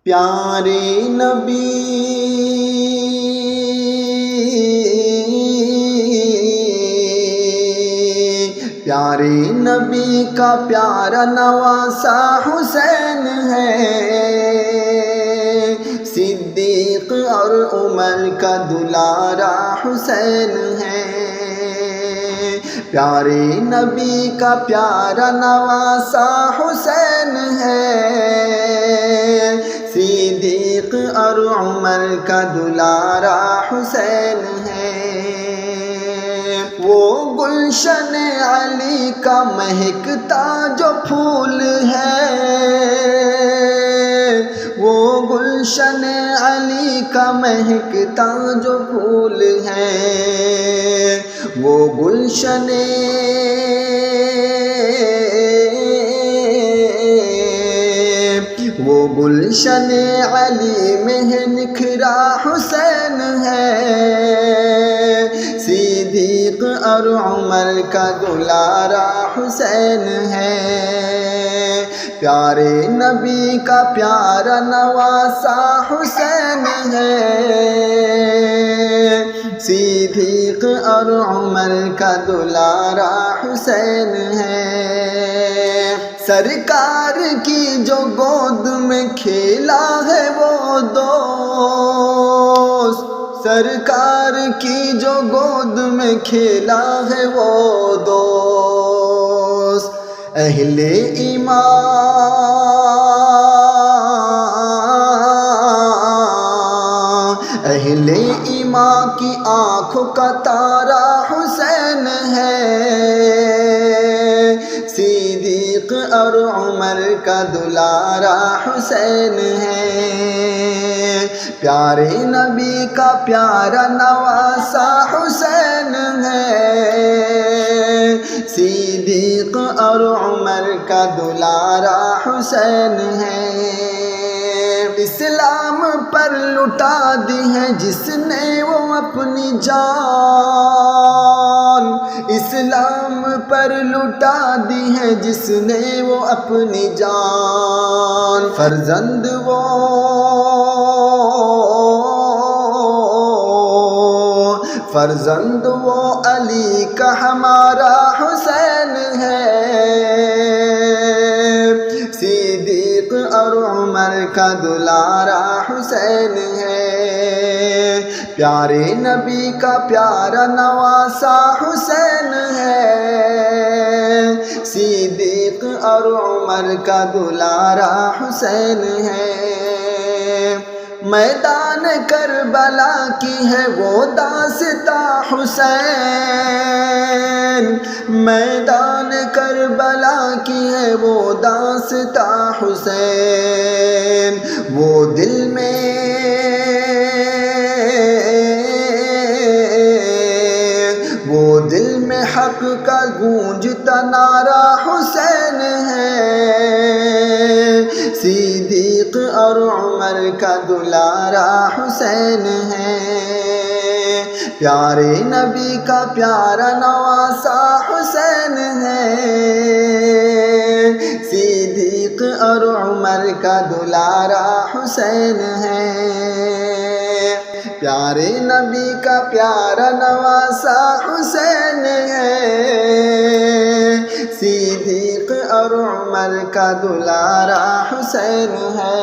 پیارے نبی پیارے نبی کا پیارا نواسا حسین ہے، صدیق اور عمر کا دلارا حسین ہے۔ پیارے نبی کا پیارا نواسا حسین ہے، صدیق اور عمر کا دلارا حسین ہے۔ وہ گلشن علی کا مہکتا جو پھول ہے، وہ گلشن علی کا مہکتا جو پھول ہے، وہ گلشن علی میں نکھرا حسین ہے، صدیق اور عمر کا دلارا حسین ہے۔ پیارے نبی کا پیارا نواسا حسین ہے، صدیق اور عمر کا دلارا حسین ہے۔ سرکار کی جو گود میں کھیلا ہے وہ دوست، سرکار کی جو گود میں کھیلا ہے وہ دوست، اہل ایمان کی آنکھوں کا تارا حسین ہے، صدیق اور عمر کا دلارا حسین ہے۔ پیارے نبی کا پیارا نواسا حسین ہے، صدیق اور عمر کا دلارا حسین ہے۔ اسلام پر لٹا دی ہے جس نے وہ اپنی جان، اسلام پر لٹا دی ہے جس نے وہ اپنی جان، فرزند وہ علی کا ہمارا حسین ہے، صدیق اور عمر کا دلارا حسین ہے۔ پیارے نبی کا پیارا نواسا حسین ہے، صدیق اور عمر کا دلارا حسین ہے۔ میدان کربلا کی ہے وہ داستاں حسین، میدان کربلا کی ہے وہ داستاں حسین، وہ دل میں حق کا گونجتا نعرہ حسین ہے، صدیق اور عمر کا دلارا حسین ہے۔ پیارے نبی کا پیارا نواسا حسین ہے، صدیق اور عمر کا دلارا حسین ہے۔ پیارے نبی کا پیارا نواسا حسین ہے، صدیق اور عمر کا دلارا حسین ہے۔